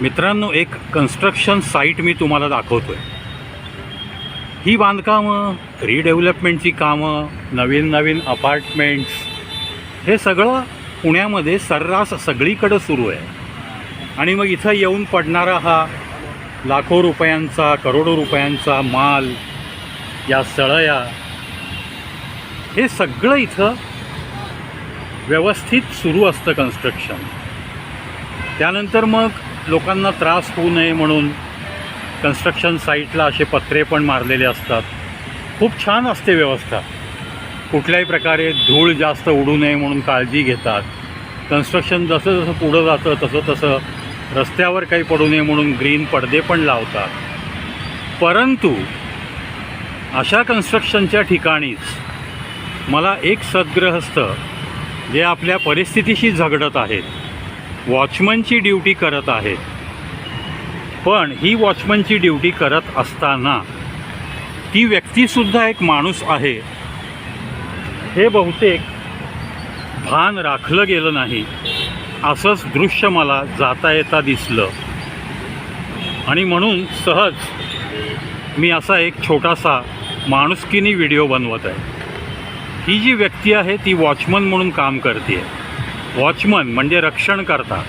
मित्रांनो, एक construction site मी तुम्हाला दाखवतोय। ही बांधकामं, रिडेव्हलपमेंटची कामं, नवीन नवीन अपार्टमेंट्स, हे सगळं पुण्यामध्ये सर्रास सगळीकडं सुरू आहे। आणि मग इथं येऊन पडणारा हा लाखो रुपयांचा, करोडो रुपयांचा माल, या सळया, हे सगळं इथं व्यवस्थित सुरू असतं कन्स्ट्रक्शन। त्यानंतर मग लोकांना त्रास होऊ नये म्हणून कन्स्ट्रक्शन साईटला असे पत्रे पण मारलेले असतात। खूप छान असते व्यवस्था। कुठल्याही प्रकारे धूळ जास्त उडू नये म्हणून काळजी घेतात। कन्स्ट्रक्शन जसं जसं पुढं जातं तसं तसं रस्त्यावर काही पडू नये म्हणून ग्रीन पडदे पण लावतात। परंतु अशा कन्स्ट्रक्शनच्या ठिकाणीच मला एक सद्गृहस्थ जे आपल्या परिस्थितीशी झगडत आहेत, वॉचमनची ड्युटी करत आहेत, पण ही वॉचमनची ड्युटी करत असताना ती व्यक्तीसुद्धा एक माणूस आहे, हे बहुतेक भान राखलं गेलं नाही। असंच दृश्य मला जाता येता दिसलं आणि म्हणून सहज मी असा एक छोटासा माणुसकीनी व्हिडिओ बनवत आहे। ही जी व्यक्ती आहे ती वॉचमन म्हणून काम करते। वॉचमन म्हणजे रक्षणकर्ता।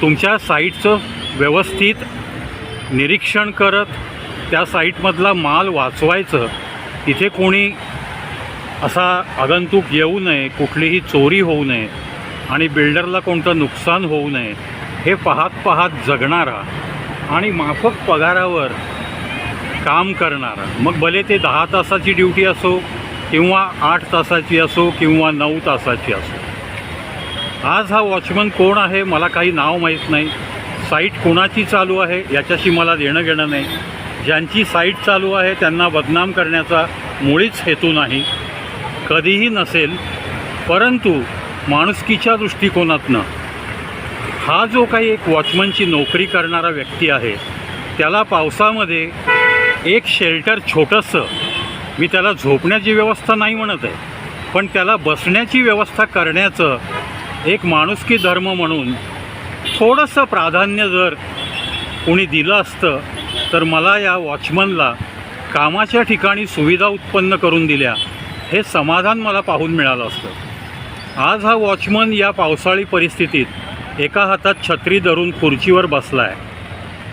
तुमच्या साईटचं व्यवस्थित निरीक्षण करत त्या साईटमधला माल वाचवायचं, तिथे कोणी असा आगंतुक येऊ नये, कुठलीही चोरी होऊ नये आणि बिल्डरला कोणतं नुकसान होऊ नये, हे पाहत पाहत जगणारा आणि माफक पगारावर काम करणारा, मग भले ते 10 तासाची ड्युटी असो किंवा 8 तासाची असो किंवा 9 तासाची असो। आज हा वॉचमन कोण आहे मला काही नाव माहीत नाही। साईट कोणाची चालू आहे याच्याशी मला देणं घेणं नाही। ज्यांची साईट चालू आहे त्यांना बदनाम करण्याचा मुळीच हेतू नाही, कधीही नसेल। परंतु माणुसकीच्या दृष्टिकोनातनं हा जो काही एक वॉचमनची नोकरी करणारा व्यक्ती आहे, त्याला पावसामध्ये एक शेल्टर छोटंसं, मी त्याला झोपण्याची व्यवस्था नाही म्हणत आहे, पण त्याला बसण्याची व्यवस्था करण्याचं एक माणुसकी धर्म म्हणून थोडंसं प्राधान्य जर कोणी दिलं असतं तर मला या वॉचमनला कामाच्या ठिकाणी सुविधा उत्पन्न करून दिल्या, हे समाधान मला पाहून मिळालं असतं। आज हा वॉचमन या पावसाळी परिस्थितीत एका हातात छत्री धरून खुर्चीवर बसला आहे,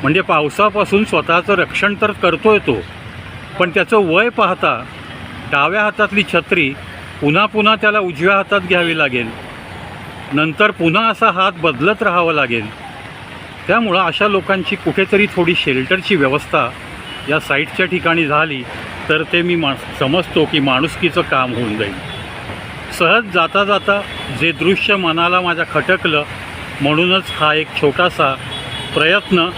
म्हणजे पावसापासून स्वतःचं रक्षण तर करतोय तो, पण त्याचं वय पाहता डाव्या हातातली छत्री पुन्हा पुन्हा त्याला उजव्या हातात घ्यावी लागेल, नंतर पुन्हा असा हात बदलत राहावं लागेल। त्यामुळं अशा लोकांची कुठेतरी थोडी शेल्टरची व्यवस्था या साईटच्या ठिकाणी झाली तर ते मी समजतो की माणुसकीचं काम होऊन जाईल। सहज जाता जाता जे दृश्य मनाला माझ्या खटकलं, म्हणूनच हा एक छोटासा प्रयत्न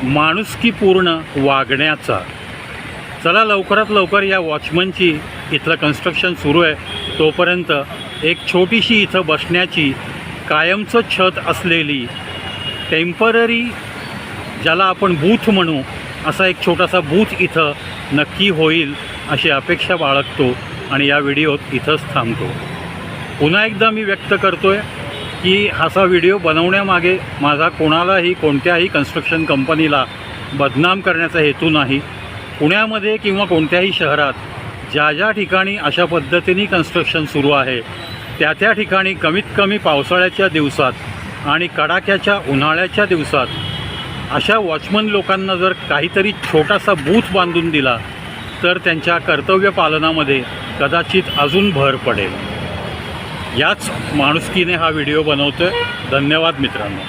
माणुसकीपूर्ण वागण्याचा। चला लवकरात लवकर या वॉचमनची इथलं कन्स्ट्रक्शन सुरू आहे, तोपर्यंत एक छोटीशी इथं बसण्याची कायमचं छत असलेली टेम्पररी, ज्याला आपण बूथ म्हणू, असा एक छोटासा बूथ इथं नक्की होईल अशी अपेक्षा बाळगतो आणि या व्हिडिओत इथंच थांबतो। पुन्हा एकदा मी व्यक्त करतो आहे की असा व्हिडिओ बनवण्यामागे माझा कोणालाही, कोणत्याही कन्स्ट्रक्शन कंपनीला बदनाम करण्याचा हेतू नाही। पुण्यामध्ये किंवा कोणत्याही शहरात ज्या ज्या ठिकाणी अशा पद्धतीने कन्स्ट्रक्शन सुरू आहे त्या त्या ठिकाणी कमीत कमी पावसाळ्याच्या दिवसात आणि कडाक्याच्या उन्हाळ्याच्या दिवसात अशा वॉचमन लोकांना जर काहीतरी छोटासा बूथ बांधून दिला तर त्यांच्या कर्तव्य पालनामध्ये कदाचित अजून भर पडेल। याच माणुसकीने हा व्हिडिओ बनवतो आहे। धन्यवाद मित्रांनो।